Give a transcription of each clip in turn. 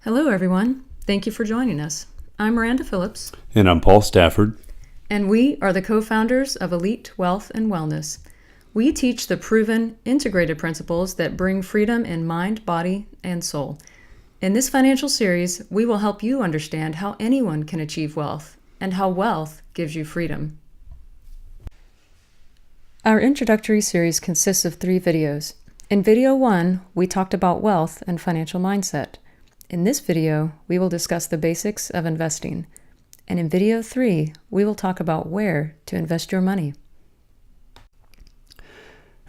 Hello, everyone. Thank you for joining us. I'm Miranda Phillips, And I'm Paul Stafford. and we are the co-founders of Elite Wealth and Wellness. We teach the proven, integrated principles that bring freedom in mind, body, and soul. In this financial series, we will help you understand how anyone can achieve wealth and how wealth gives you freedom. Our introductory series consists of 3 videos. In video 1, we talked about wealth and financial mindset. In this video, we will discuss the basics of investing. And in video 3, we will talk about where to invest your money.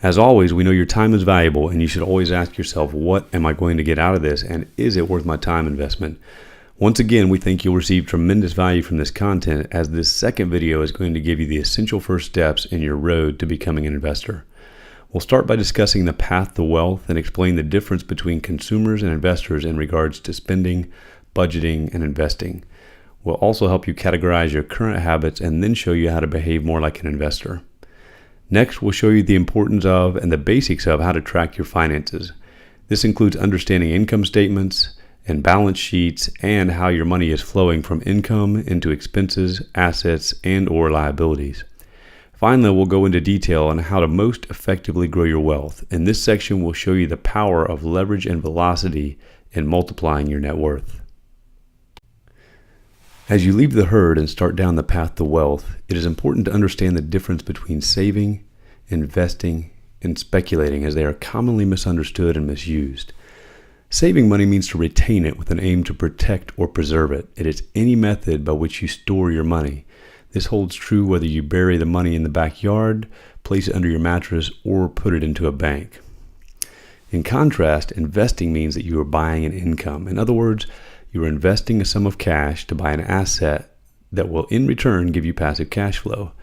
As always, we know your time is valuable and you should always ask yourself, what am I going to get out of this, and is it worth my time investment? Once again, we think you'll receive tremendous value from this content, as this second video is going to give you the essential first steps in your road to becoming an investor. We'll start by discussing the path to wealth and explain the difference between consumers and investors in regards to spending, budgeting, and investing. We'll also help you categorize your current habits and then show you how to behave more like an investor. Next, we'll show you the importance of and the basics of how to track your finances. This includes understanding income statements and balance sheets and how your money is flowing from income into expenses, assets, and/or liabilities. Finally, we'll go into detail on how to most effectively grow your wealth. In this section, we'll show you the power of leverage and velocity in multiplying your net worth. As you leave the herd and start down the path to wealth, it is important to understand the difference between saving, investing, and speculating, as they are commonly misunderstood and misused. Saving money means to retain it with an aim to protect or preserve it. It is any method by which you store your money. This holds true whether you bury the money in the backyard, place it under your mattress, or put it into a bank. In contrast, investing means that you are buying an income. In other words, you are investing a sum of cash to buy an asset that will in return give you passive cash flow.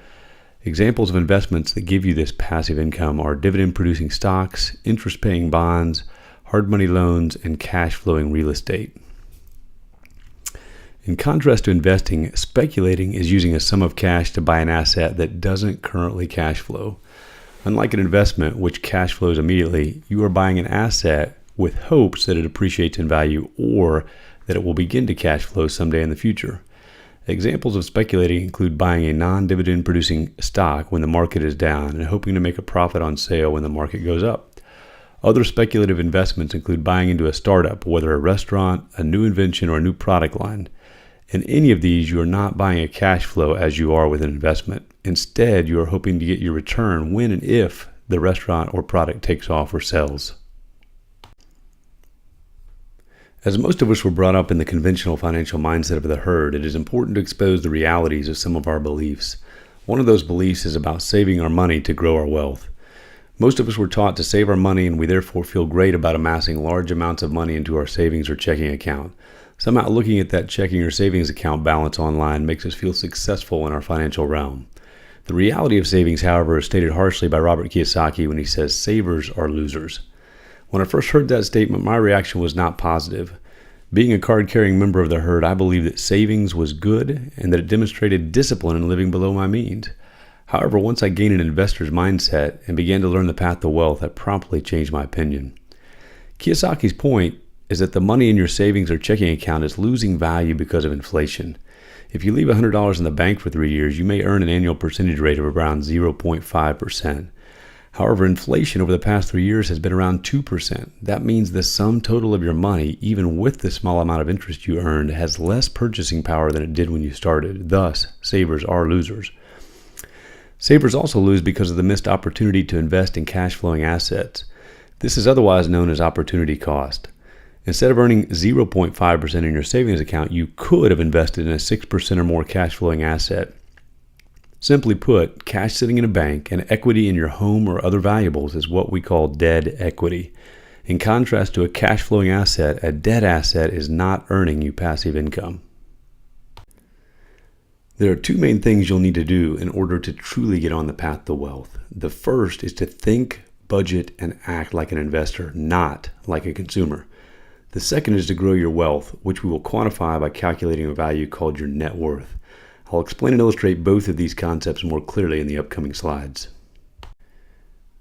Examples of investments that give you this passive income are dividend-producing stocks, interest-paying bonds, hard money loans, and cash-flowing real estate. In contrast to investing, speculating is using a sum of cash to buy an asset that doesn't currently cash flow. Unlike an investment, which cash flows immediately, you are buying an asset with hopes that it appreciates in value or that it will begin to cash flow someday in the future. Examples of speculating include buying a non-dividend producing stock when the market is down and hoping to make a profit on sale when the market goes up. Other speculative investments include buying into a startup, whether a restaurant, a new invention, or a new product line. In any of these, you are not buying a cash flow as you are with an investment. Instead, you are hoping to get your return when and if the restaurant or product takes off or sells. As most of us were brought up in the conventional financial mindset of the herd, it is important to expose the realities of some of our beliefs. One of those beliefs is about saving our money to grow our wealth. Most of us were taught to save our money, and we therefore feel great about amassing large amounts of money into our savings or checking account. Somehow looking at that checking or savings account balance online makes us feel successful in our financial realm. The reality of savings, however, is stated harshly by Robert Kiyosaki when he says, "Savers are losers." When I first heard that statement, my reaction was not positive. Being a card-carrying member of the herd, I believed that savings was good and that it demonstrated discipline in living below my means. However, once I gained an investor's mindset and began to learn the path to wealth, I promptly changed my opinion. Kiyosaki's point is that the money in your savings or checking account is losing value because of inflation. If you leave $100 in the bank for 3 years, you may earn an annual percentage rate of around 0.5%. However, inflation over the past 3 years has been around 2%. That means the sum total of your money, even with the small amount of interest you earned, has less purchasing power than it did when you started. Thus, savers are losers. Savers also lose because of the missed opportunity to invest in cash-flowing assets. This is otherwise known as opportunity cost. Instead of earning 0.5% in your savings account, you could have invested in a 6% or more cash-flowing asset. Simply put, cash sitting in a bank and equity in your home or other valuables is what we call dead equity. In contrast to a cash-flowing asset, a dead asset is not earning you passive income. There are 2 main things you'll need to do in order to truly get on the path to wealth. The first is to think, budget, and act like an investor, not like a consumer. The second is to grow your wealth, which we will quantify by calculating a value called your net worth. I'll explain and illustrate both of these concepts more clearly in the upcoming slides.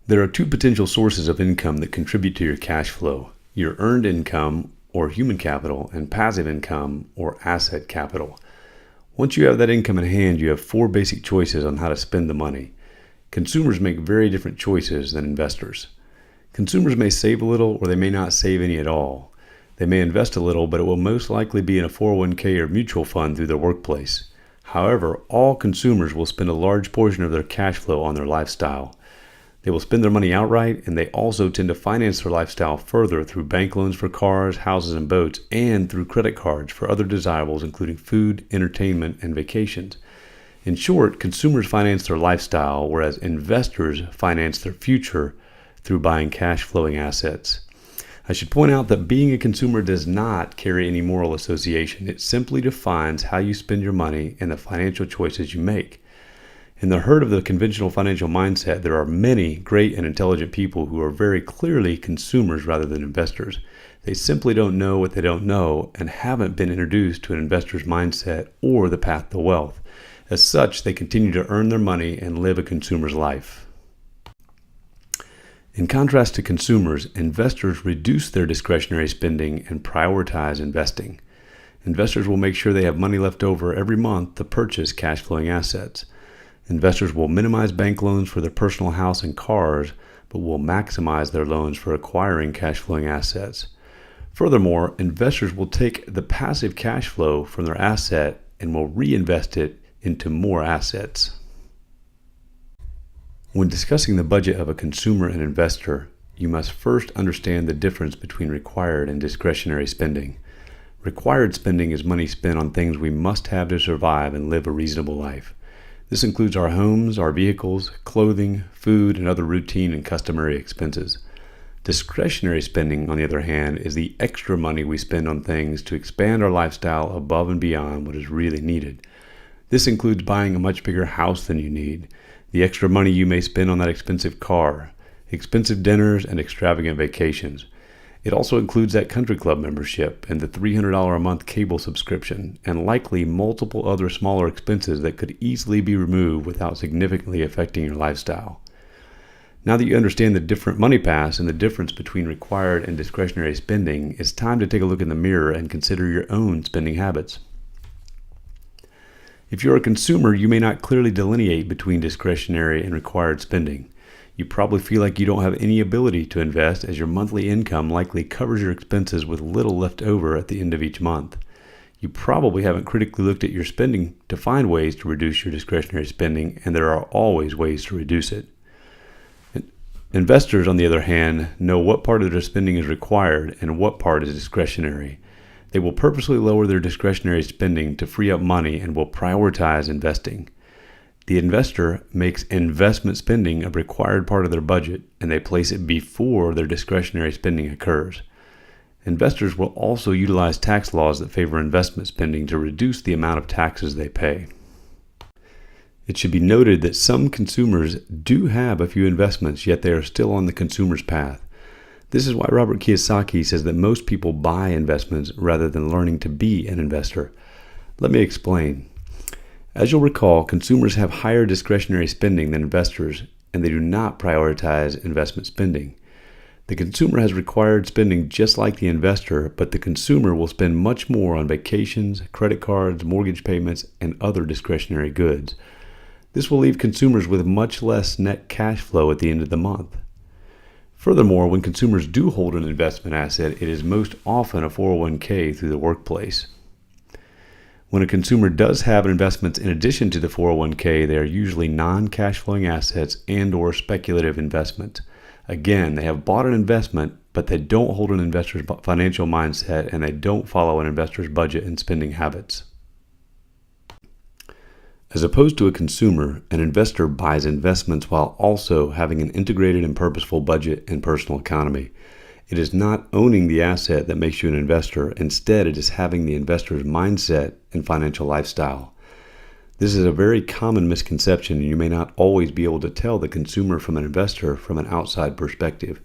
There are 2 potential sources of income that contribute to your cash flow: your earned income, or human capital, and passive income, or asset capital. Once you have that income in hand, you have 4 basic choices on how to spend the money. Consumers make very different choices than investors. Consumers may save a little, or they may not save any at all. They may invest a little, but it will most likely be in a 401k or mutual fund through their workplace. However, all consumers will spend a large portion of their cash flow on their lifestyle. They will spend their money outright, and they also tend to finance their lifestyle further through bank loans for cars, houses, and boats, and through credit cards for other desirables, including food, entertainment, and vacations. In short, consumers finance their lifestyle, whereas investors finance their future through buying cash-flowing assets. I should point out that being a consumer does not carry any moral association. It simply defines how you spend your money and the financial choices you make. In the herd of the conventional financial mindset, there are many great and intelligent people who are very clearly consumers rather than investors. They simply don't know what they don't know and haven't been introduced to an investor's mindset or the path to wealth. As such, they continue to earn their money and live a consumer's life. In contrast to consumers, investors reduce their discretionary spending and prioritize investing. Investors will make sure they have money left over every month to purchase cash-flowing assets. Investors will minimize bank loans for their personal house and cars, but will maximize their loans for acquiring cash-flowing assets. Furthermore, investors will take the passive cash flow from their asset and will reinvest it into more assets. When discussing the budget of a consumer and investor, you must first understand the difference between required and discretionary spending. Required spending is money spent on things we must have to survive and live a reasonable life. This includes our homes, our vehicles, clothing, food, and other routine and customary expenses. Discretionary spending, on the other hand, is the extra money we spend on things to expand our lifestyle above and beyond what is really needed. This includes buying a much bigger house than you need, the extra money you may spend on that expensive car, expensive dinners, and extravagant vacations. It also includes that country club membership and the $300 a month cable subscription, and likely multiple other smaller expenses that could easily be removed without significantly affecting your lifestyle. Now that you understand the different money paths and the difference between required and discretionary spending, it's time to take a look in the mirror and consider your own spending habits. If you're a consumer, you may not clearly delineate between discretionary and required spending. You probably feel like you don't have any ability to invest, as your monthly income likely covers your expenses with little left over at the end of each month. You probably haven't critically looked at your spending to find ways to reduce your discretionary spending, and there are always ways to reduce it. Investors, on the other hand, know what part of their spending is required and what part is discretionary. They will purposely lower their discretionary spending to free up money and will prioritize investing. The investor makes investment spending a required part of their budget, and they place it before their discretionary spending occurs. Investors will also utilize tax laws that favor investment spending to reduce the amount of taxes they pay. It should be noted that some consumers do have a few investments, yet they are still on the consumer's path. This is why Robert Kiyosaki says that most people buy investments rather than learning to be an investor. Let me explain. As you'll recall, consumers have higher discretionary spending than investors, and they do not prioritize investment spending. The consumer has required spending just like the investor, but the consumer will spend much more on vacations, credit cards, mortgage payments, and other discretionary goods. This will leave consumers with much less net cash flow at the end of the month. Furthermore, when consumers do hold an investment asset, it is most often a 401k through the workplace. When a consumer does have investments in addition to the 401k, they are usually non-cash flowing assets and/or speculative investments. Again, they have bought an investment, but they don't hold an investor's financial mindset, and they don't follow an investor's budget and spending habits. As opposed to a consumer, an investor buys investments while also having an integrated and purposeful budget and personal economy. It is not owning the asset that makes you an investor. Instead, it is having the investor's mindset and financial lifestyle. This is a very common misconception, and you may not always be able to tell the consumer from an investor from an outside perspective.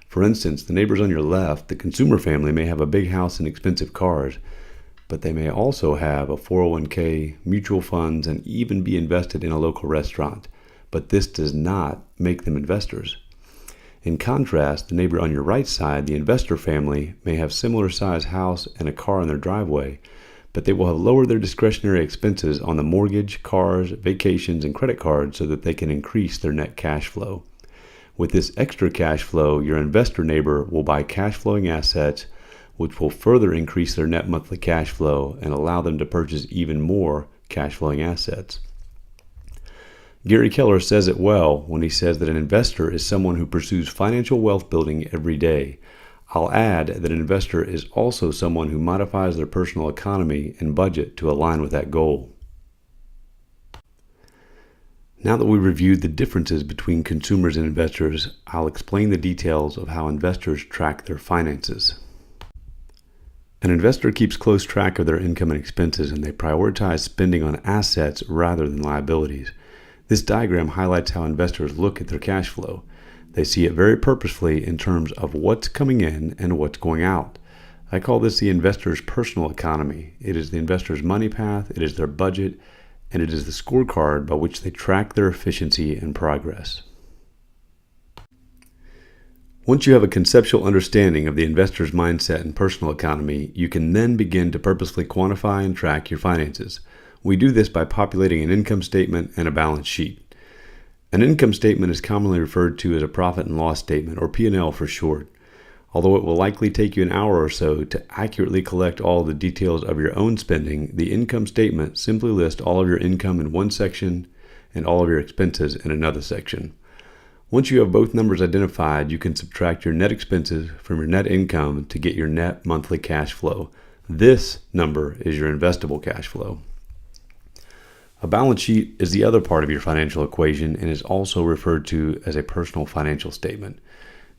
For instance, the neighbors on your left, the consumer family, may have a big house and expensive cars, but they may also have a 401k, mutual funds, and even be invested in a local restaurant. But this does not make them investors. In contrast, the neighbor on your right side, the investor family, may have similar size house and a car in their driveway, but they will have lowered their discretionary expenses on the mortgage, cars, vacations, and credit cards so that they can increase their net cash flow. With this extra cash flow, your investor neighbor will buy cash flowing assets, which will further increase their net monthly cash flow and allow them to purchase even more cash flowing assets. Gary Keller says it well when he says that an investor is someone who pursues financial wealth building every day. I'll add that an investor is also someone who modifies their personal economy and budget to align with that goal. Now that we've reviewed the differences between consumers and investors, I'll explain the details of how investors track their finances. An investor keeps close track of their income and expenses, and they prioritize spending on assets rather than liabilities. This diagram highlights how investors look at their cash flow. They see it very purposefully in terms of what's coming in and what's going out. I call this the investor's personal economy. It is the investor's money path, it is their budget, and it is the scorecard by which they track their efficiency and progress. Once you have a conceptual understanding of the investor's mindset and personal economy, you can then begin to purposefully quantify and track your finances. We do this by populating an income statement and a balance sheet. An income statement is commonly referred to as a profit and loss statement, or P&L for short. Although it will likely take you an hour or so to accurately collect all the details of your own spending, the income statement simply lists all of your income in one section and all of your expenses in another section. Once you have both numbers identified, you can subtract your net expenses from your net income to get your net monthly cash flow. This number is your investable cash flow. A balance sheet is the other part of your financial equation and is also referred to as a personal financial statement.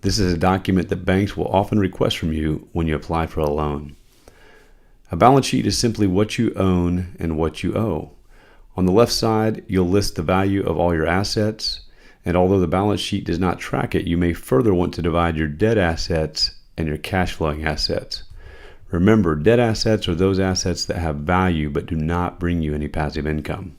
This is a document that banks will often request from you when you apply for a loan. A balance sheet is simply what you own and what you owe. On the left side, you'll list the value of all your assets, and although the balance sheet does not track it, you may further want to divide your debt assets and your cash flowing assets. Remember, debt assets are those assets that have value but do not bring you any passive income.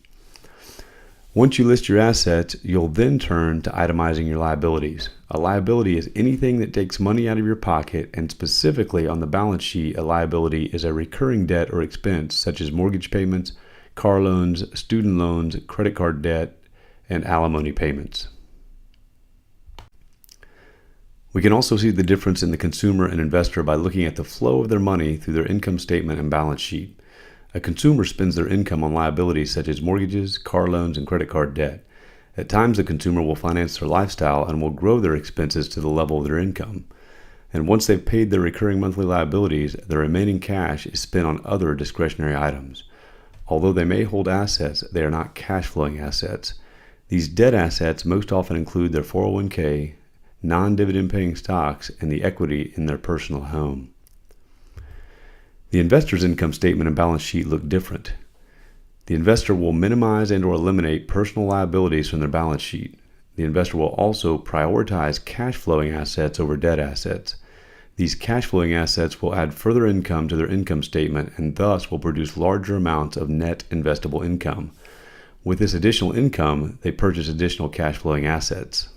Once you list your assets, you'll then turn to itemizing your liabilities. A liability is anything that takes money out of your pocket, and specifically on the balance sheet, a liability is a recurring debt or expense such as mortgage payments, car loans, student loans, credit card debt, and alimony payments. We can also see the difference in the consumer and investor by looking at the flow of their money through their income statement and balance sheet. A consumer spends their income on liabilities such as mortgages, car loans, and credit card debt. At times, the consumer will finance their lifestyle and will grow their expenses to the level of their income. And once they've paid their recurring monthly liabilities, the remaining cash is spent on other discretionary items. Although they may hold assets, they are not cash flowing assets. These debt assets most often include their 401k, non-dividend paying stocks, and the equity in their personal home. The investor's income statement and balance sheet look different. The investor will minimize and/or eliminate personal liabilities from their balance sheet. The investor will also prioritize cash flowing assets over debt assets. These cash flowing assets will add further income to their income statement and thus will produce larger amounts of net investable income. With this additional income, they purchase additional cash flowing assets.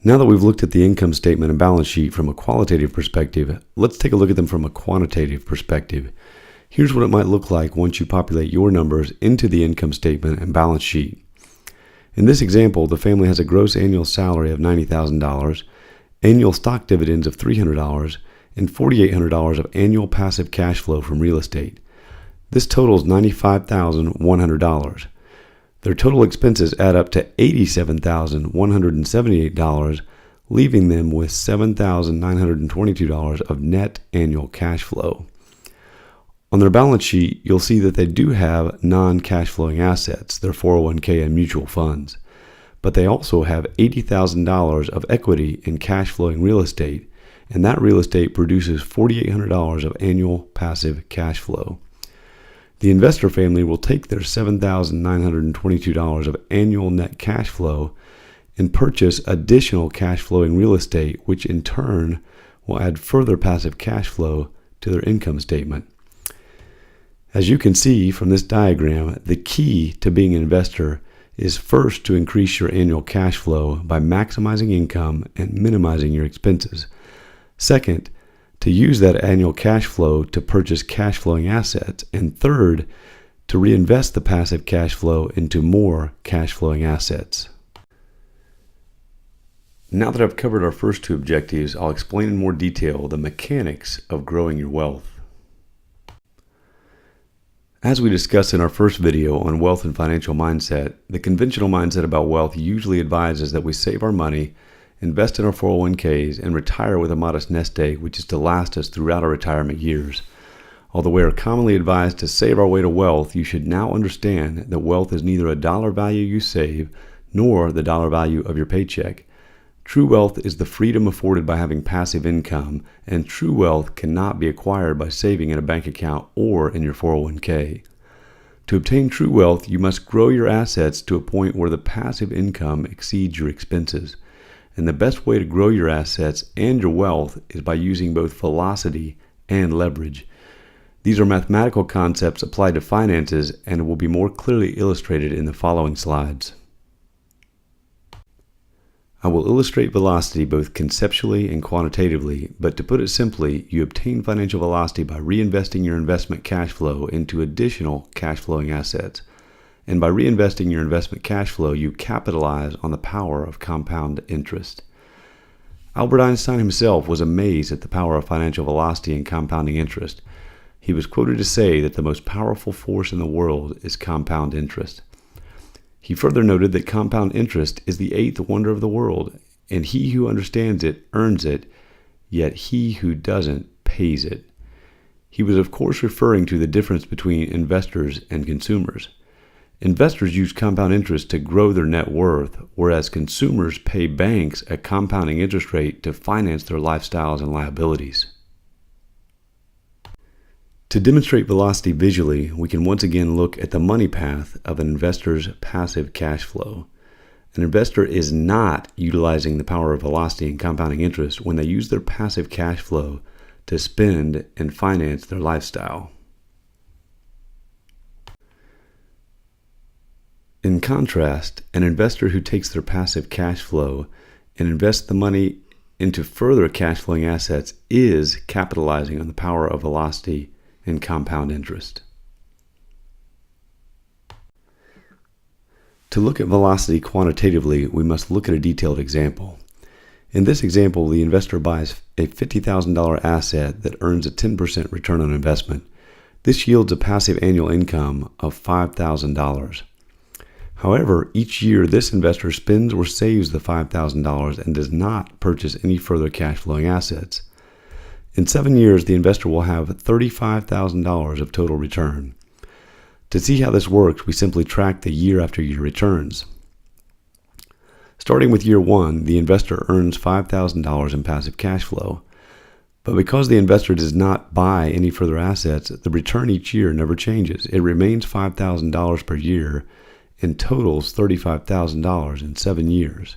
Now that we've looked at the income statement and balance sheet from a qualitative perspective, let's take a look at them from a quantitative perspective. Here's what it might look like once you populate your numbers into the income statement and balance sheet. In this example, the family has a gross annual salary of $90,000, annual stock dividends of $300, and $4,800 of annual passive cash flow from real estate. This totals $95,100. Their total expenses add up to $87,178, leaving them with $7,922 of net annual cash flow. On their balance sheet, you'll see that they do have non-cash flowing assets, their 401k and mutual funds, but they also have $80,000 of equity in cash flowing real estate, and that real estate produces $4,800 of annual passive cash flow. The investor family will take their $7,922 of annual net cash flow and purchase additional cash flowing real estate, which in turn will add further passive cash flow to their income statement. As you can see from this diagram, the key to being an investor is first to increase your annual cash flow by maximizing income and minimizing your expenses. Second, to use that annual cash flow to purchase cash flowing assets. And third, to reinvest the passive cash flow into more cash flowing assets. Now that I've covered our first two objectives, I'll explain in more detail the mechanics of growing your wealth. As we discussed in our first video on wealth and financial mindset, the conventional mindset about wealth usually advises that we save our money, invest in our 401ks, and retire with a modest nest egg, which is to last us throughout our retirement years. Although we are commonly advised to save our way to wealth, you should now understand that wealth is neither a dollar value you save nor the dollar value of your paycheck. True wealth is the freedom afforded by having passive income, and true wealth cannot be acquired by saving in a bank account or in your 401k. To obtain true wealth, you must grow your assets to a point where the passive income exceeds your expenses. And the best way to grow your assets and your wealth is by using both velocity and leverage. These are mathematical concepts applied to finances and will be more clearly illustrated in the following slides. I will illustrate velocity both conceptually and quantitatively, but to put it simply, you obtain financial velocity by reinvesting your investment cash flow into additional cash flowing assets. And by reinvesting your investment cash flow, you capitalize on the power of compound interest. Albert Einstein himself was amazed at the power of financial velocity and compounding interest. He was quoted to say that the most powerful force in the world is compound interest. He further noted that compound interest is the eighth wonder of the world, and he who understands it earns it, yet he who doesn't pays it. He was of course referring to the difference between investors and consumers. Investors use compound interest to grow their net worth, whereas consumers pay banks a compounding interest rate to finance their lifestyles and liabilities. To demonstrate velocity visually, we can once again look at the money path of an investor's passive cash flow. An investor is not utilizing the power of velocity and compounding interest when they use their passive cash flow to spend and finance their lifestyle. In contrast, an investor who takes their passive cash flow and invests the money into further cash flowing assets is capitalizing on the power of velocity and compound interest. To look at velocity quantitatively, we must look at a detailed example. In this example, the investor buys a $50,000 asset that earns a 10% return on investment. This yields a passive annual income of $5,000. However, each year this investor spends or saves the $5,000 and does not purchase any further cash flowing assets. In 7 years, the investor will have $35,000 of total return. To see how this works, we simply track the year after year returns. Starting with year 1, the investor earns $5,000 in passive cash flow. But because the investor does not buy any further assets, the return each year never changes. It remains $5,000 per year and totals $35,000 in 7 years.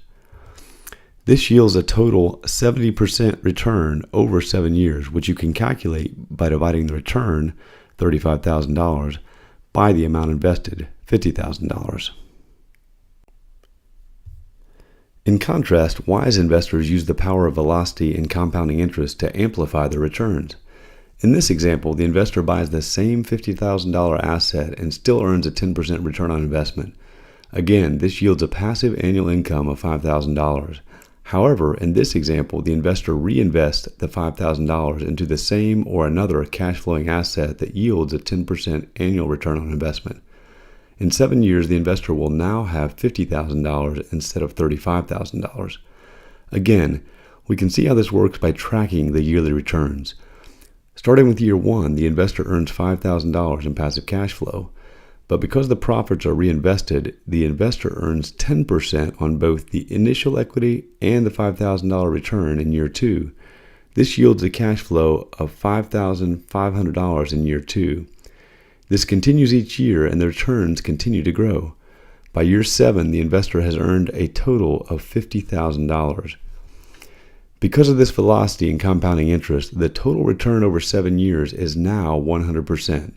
This yields a total 70% return over 7 years, which you can calculate by dividing the return, $35,000, by the amount invested, $50,000. In contrast, wise investors use the power of velocity and compounding interest to amplify their returns. In this example, the investor buys the same $50,000 asset and still earns a 10% return on investment. Again, this yields a passive annual income of $5,000. However, in this example, the investor reinvests the $5,000 into the same or another cash flowing asset that yields a 10% annual return on investment. In 7 years, the investor will now have $50,000 instead of $35,000. Again, we can see how this works by tracking the yearly returns. Starting with year 1, the investor earns $5,000 in passive cash flow. But because the profits are reinvested, the investor earns 10% on both the initial equity and the $5,000 return in year 2. This yields a cash flow of $5,500 in year 2. This continues each year and the returns continue to grow. By year 7, the investor has earned a total of $50,000. Because of this velocity and compounding interest, the total return over 7 years is now 100%.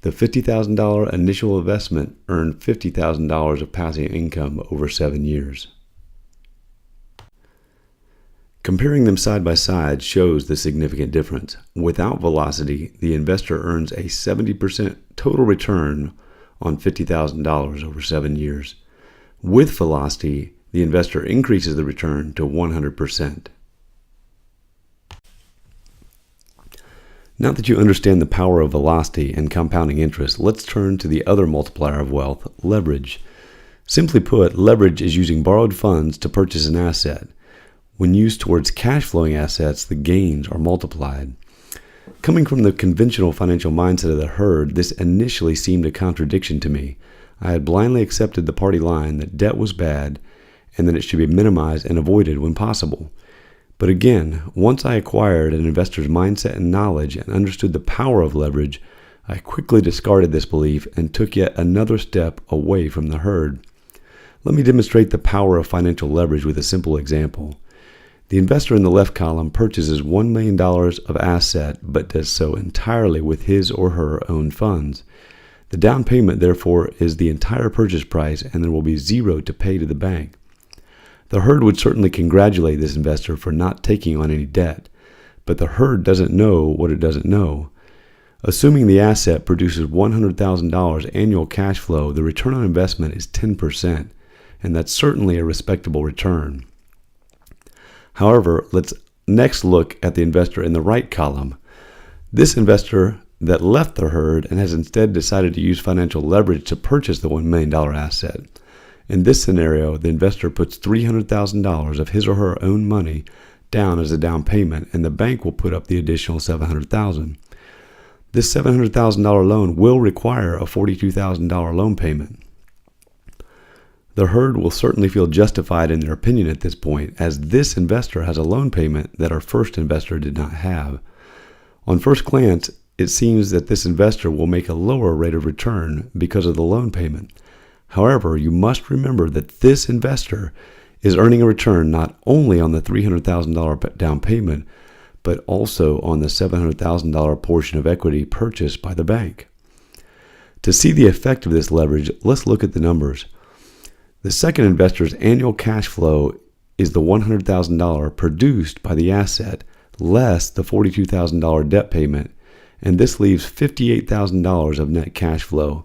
The $50,000 initial investment earned $50,000 of passive income over 7 years. Comparing them side by side shows the significant difference. Without velocity, the investor earns a 70% total return on $50,000 over 7 years. With velocity, the investor increases the return to 100%. Now that you understand the power of velocity and compounding interest, let's turn to the other multiplier of wealth, leverage. Simply put, leverage is using borrowed funds to purchase an asset. When used towards cash flowing assets, the gains are multiplied. Coming from the conventional financial mindset of the herd, this initially seemed a contradiction to me. I had blindly accepted the party line that debt was bad and that it should be minimized and avoided when possible. But again, once I acquired an investor's mindset and knowledge and understood the power of leverage, I quickly discarded this belief and took yet another step away from the herd. Let me demonstrate the power of financial leverage with a simple example. The investor in the left column purchases $1 million of asset, but does so entirely with his or her own funds. The down payment, therefore, is the entire purchase price, and there will be zero to pay to the bank. The herd would certainly congratulate this investor for not taking on any debt, but the herd doesn't know what it doesn't know. Assuming the asset produces $100,000 annual cash flow, the return on investment is 10%, and that's certainly a respectable return. However, let's next look at the investor in the right column. This investor that left the herd and has instead decided to use financial leverage to purchase the $1 million asset. In this scenario, the investor puts $300,000 of his or her own money down as a down payment, and the bank will put up the additional $700,000. This $700,000 loan will require a $42,000 loan payment. The herd will certainly feel justified in their opinion at this point, as this investor has a loan payment that our first investor did not have. On first glance, it seems that this investor will make a lower rate of return because of the loan payment. However, you must remember that this investor is earning a return not only on the $300,000 down payment, but also on the $700,000 portion of equity purchased by the bank. To see the effect of this leverage, let's look at the numbers. The second investor's annual cash flow is the $100,000 produced by the asset less the $42,000 debt payment, and this leaves $58,000 of net cash flow.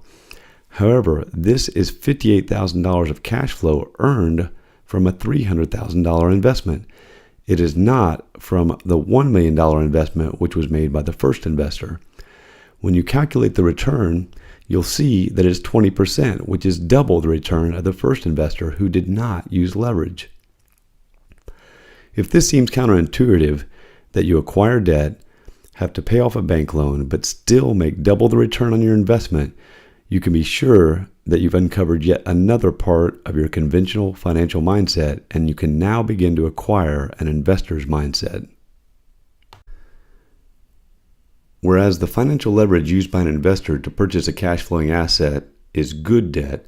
However, this is $58,000 of cash flow earned from a $300,000 investment. It is not from the $1 million investment which was made by the first investor. When you calculate the return, you'll see that it's 20%, which is double the return of the first investor who did not use leverage. If this seems counterintuitive, that you acquire debt, have to pay off a bank loan, but still make double the return on your investment, you can be sure that you've uncovered yet another part of your conventional financial mindset, and you can now begin to acquire an investor's mindset. Whereas the financial leverage used by an investor to purchase a cash flowing asset is good debt,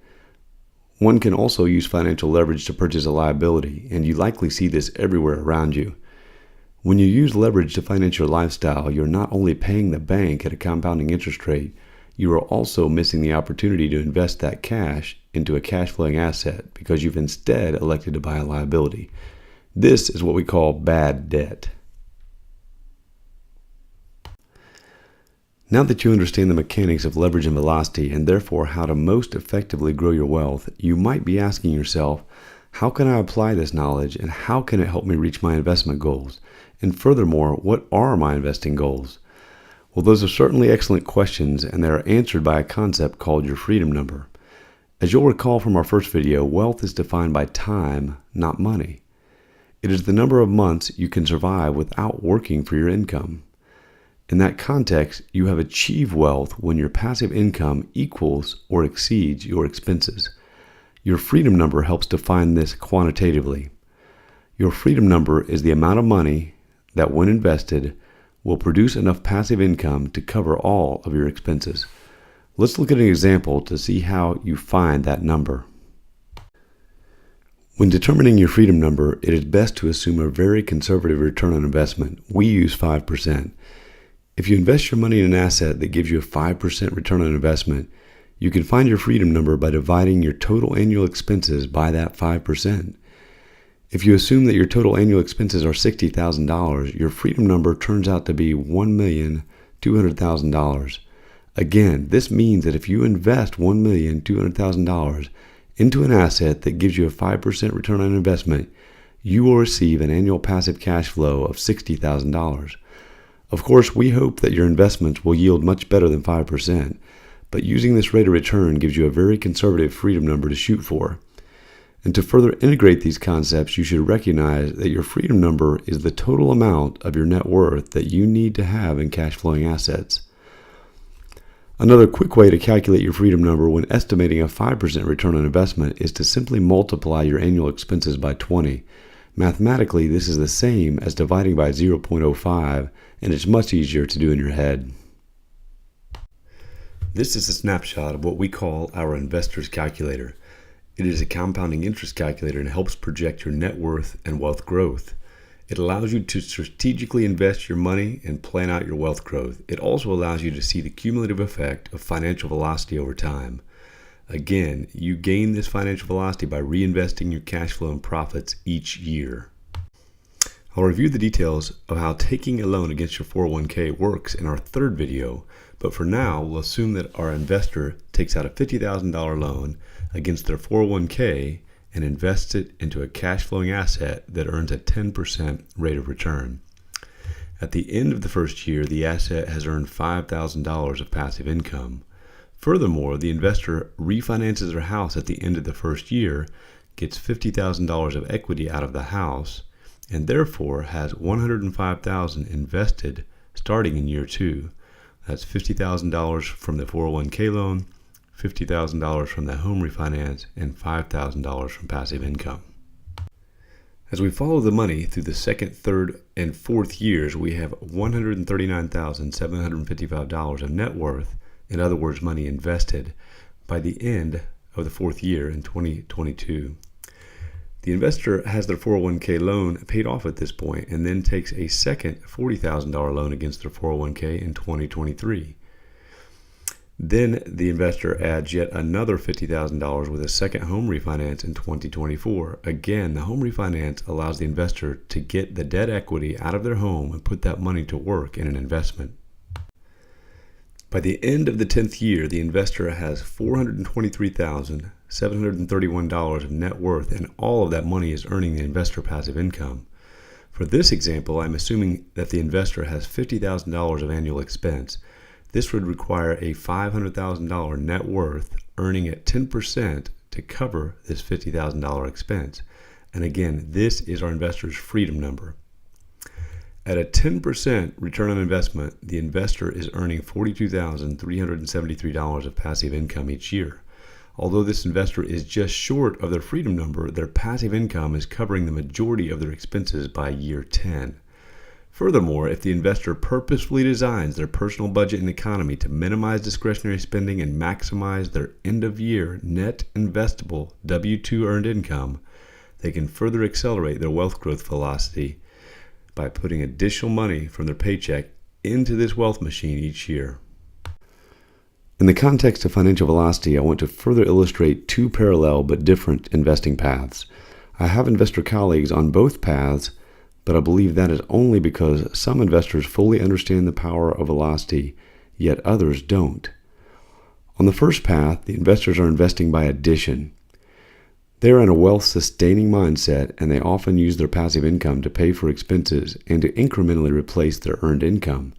one can also use financial leverage to purchase a liability, and you likely see this everywhere around you. When you use leverage to finance your lifestyle, you're not only paying the bank at a compounding interest rate, you are also missing the opportunity to invest that cash into a cash flowing asset because you've instead elected to buy a liability. This is what we call bad debt. Now that you understand the mechanics of leverage and velocity, and therefore how to most effectively grow your wealth, you might be asking yourself, how can I apply this knowledge and how can it help me reach my investment goals? And furthermore, what are my investing goals? Well, those are certainly excellent questions, and they are answered by a concept called your freedom number. As you'll recall from our first video, wealth is defined by time, not money. It is the number of months you can survive without working for your income. In that context, you have achieved wealth when your passive income equals or exceeds your expenses. Your freedom number helps define this quantitatively. Your freedom number is the amount of money that, when invested, will produce enough passive income to cover all of your expenses. Let's look at an example to see how you find that number. When determining your freedom number, it is best to assume a very conservative return on investment. We use 5%. If you invest your money in an asset that gives you a 5% return on investment, you can find your freedom number by dividing your total annual expenses by that 5%. If you assume that your total annual expenses are $60,000, your freedom number turns out to be $1,200,000. Again, this means that if you invest $1,200,000 into an asset that gives you a 5% return on investment, you will receive an annual passive cash flow of $60,000. Of course, we hope that your investments will yield much better than 5%, but using this rate of return gives you a very conservative freedom number to shoot for. And to further integrate these concepts, you should recognize that your freedom number is the total amount of your net worth that you need to have in cash flowing assets. Another quick way to calculate your freedom number when estimating a 5% return on investment is to simply multiply your annual expenses by 20. Mathematically, this is the same as dividing by 0.05, and it's much easier to do in your head. This is a snapshot of what we call our investor's calculator. It is a compounding interest calculator and helps project your net worth and wealth growth. It allows you to strategically invest your money and plan out your wealth growth. It also allows you to see the cumulative effect of financial velocity over time. Again, you gain this financial velocity by reinvesting your cash flow and profits each year. I'll review the details of how taking a loan against your 401k works in our third video, but for now, we'll assume that our investor takes out a $50,000 loan against their 401k and invests it into a cash flowing asset that earns a 10% rate of return. At the end of the first year, the asset has earned $5,000 of passive income. Furthermore, the investor refinances their house at the end of the first year, gets $50,000 of equity out of the house, and therefore has $105,000 invested starting in year 2. That's $50,000 from the 401k loan, $50,000 from the home refinance, and $5,000 from passive income. As we follow the money through the second, third, and fourth years, we have $139,755 of net worth, in other words, money invested, by the end of the fourth year in 2022. The investor has their 401k loan paid off at this point and then takes a second $40,000 loan against their 401k in 2023. Then the investor adds yet another $50,000 with a second home refinance in 2024. Again, the home refinance allows the investor to get the debt equity out of their home and put that money to work in an investment. By the end of the 10th year, the investor has $423,731 of net worth, and all of that money is earning the investor passive income. For this example, I'm assuming that the investor has $50,000 of annual expense. This would require a $500,000 net worth earning at 10% to cover this $50,000 expense. And again, this is our investor's freedom number. At a 10% return on investment, the investor is earning $42,373 of passive income each year. Although this investor is just short of their freedom number, their passive income is covering the majority of their expenses by year 10. Furthermore, if the investor purposefully designs their personal budget and economy to minimize discretionary spending and maximize their end-of-year net investable W-2 earned income, they can further accelerate their wealth growth velocity by putting additional money from their paycheck into this wealth machine each year. In the context of financial velocity, I want to further illustrate two parallel but different investing paths. I have investor colleagues on both paths, but I believe that is only because some investors fully understand the power of velocity, yet others don't. On the first path, the investors are investing by addition. They are in a wealth-sustaining mindset, and they often use their passive income to pay for expenses and to incrementally replace their earned income.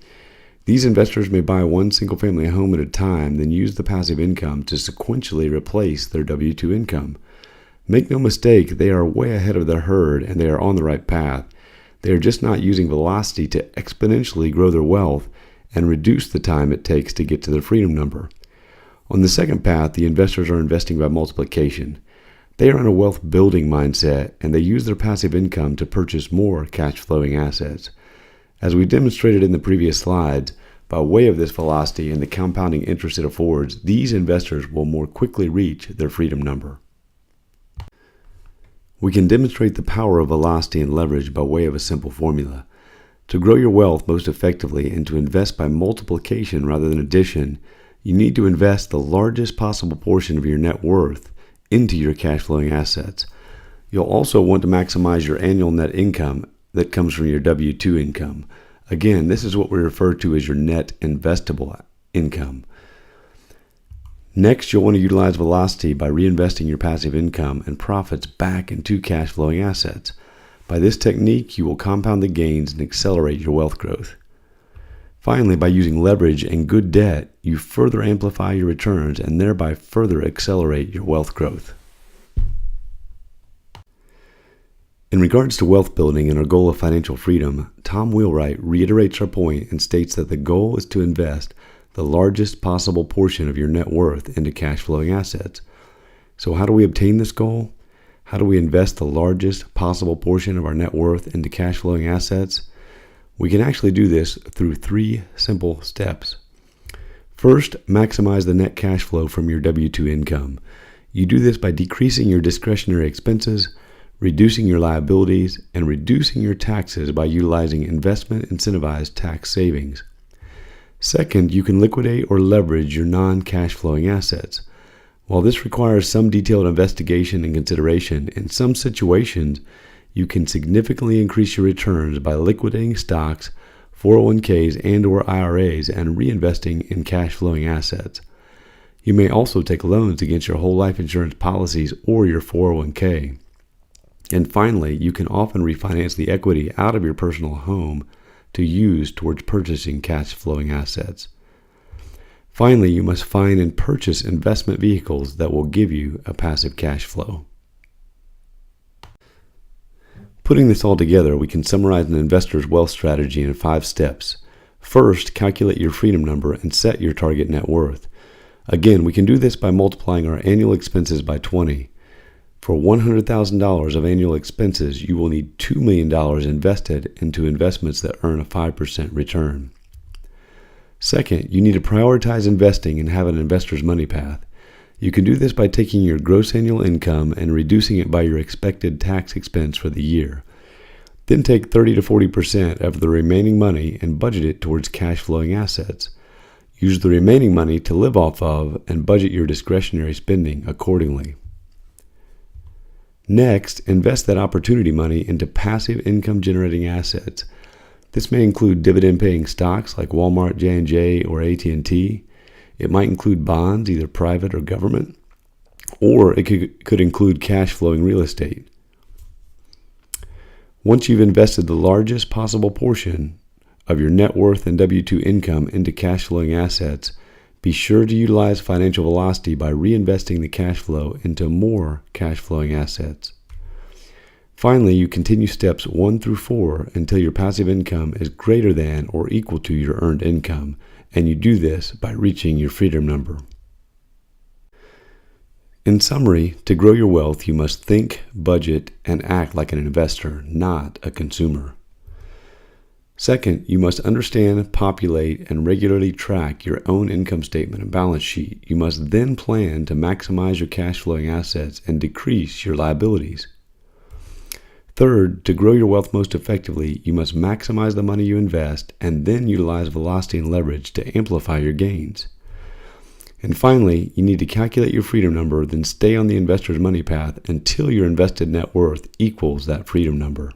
These investors may buy one single-family home at a time, then use the passive income to sequentially replace their W-2 income. Make no mistake, they are way ahead of the herd, and they are on the right path. They are just not using velocity to exponentially grow their wealth and reduce the time it takes to get to their freedom number. On the second path, the investors are investing by multiplication. They are in a wealth building mindset, and they use their passive income to purchase more cash flowing assets. As we demonstrated in the previous slides, by way of this velocity and the compounding interest it affords, these investors will more quickly reach their freedom number. We can demonstrate the power of velocity and leverage by way of a simple formula. To grow your wealth most effectively and to invest by multiplication rather than addition, you need to invest the largest possible portion of your net worth into your cash flowing assets. You'll also want to maximize your annual net income that comes from your W-2 income. Again, this is what we refer to as your net investable income. Next, you'll want to utilize velocity by reinvesting your passive income and profits back into cash flowing assets. By this technique, you will compound the gains and accelerate your wealth growth. Finally, by using leverage and good debt, you further amplify your returns and thereby further accelerate your wealth growth. In regards to wealth building and our goal of financial freedom, Tom Wheelwright reiterates our point and states that the goal is to invest the largest possible portion of your net worth into cash flowing assets. So how do we obtain this goal? How do we invest the largest possible portion of our net worth into cash flowing assets? We can actually do this through 3 simple steps. First, maximize the net cash flow from your W-2 income. You do this by decreasing your discretionary expenses, reducing your liabilities, and reducing your taxes by utilizing investment incentivized tax savings. Second, you can liquidate or leverage your non-cash flowing assets. While this requires some detailed investigation and consideration, in some situations, you can significantly increase your returns by liquidating stocks, 401ks, and/or IRAs and reinvesting in cash flowing assets. You may also take loans against your whole life insurance policies or your 401k. And finally, you can often refinance the equity out of your personal home to use towards purchasing cash flowing assets. Finally, you must find and purchase investment vehicles that will give you a passive cash flow. Putting this all together, we can summarize an investor's wealth strategy in 5 steps. First, calculate your freedom number and set your target net worth. Again, we can do this by multiplying our annual expenses by 20. For $100,000 of annual expenses, you will need $2 million invested into investments that earn a 5% return. Second, you need to prioritize investing and have an investor's money path. You can do this by taking your gross annual income and reducing it by your expected tax expense for the year. Then take 30 to 40% of the remaining money and budget it towards cash flowing assets. Use the remaining money to live off of and budget your discretionary spending accordingly. Next, invest that opportunity money into passive income generating assets. This may include dividend-paying stocks like Walmart, J&J, or AT&T. It might include bonds, either private or government, or it could include cash-flowing real estate. Once you've invested the largest possible portion of your net worth and W-2 income into cash-flowing assets, be sure to utilize financial velocity by reinvesting the cash flow into more cash-flowing assets. Finally, you continue steps 1 through 4 until your passive income is greater than or equal to your earned income, and you do this by reaching your freedom number. In summary, to grow your wealth, you must think, budget, and act like an investor, not a consumer. Second, you must understand, populate, and regularly track your own income statement and balance sheet. You must then plan to maximize your cash flowing assets and decrease your liabilities. Third, to grow your wealth most effectively, you must maximize the money you invest and then utilize velocity and leverage to amplify your gains. And finally, you need to calculate your freedom number, then stay on the investor's money path until your invested net worth equals that freedom number.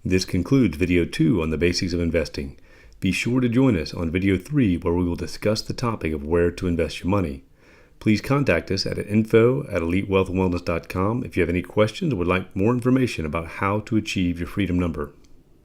This concludes video 2 on the basics of investing. Be sure to join us on video 3 where we will discuss the topic of where to invest your money. Please contact us at info@elitewealthwellness.com if you have any questions or would like more information about how to achieve your freedom number.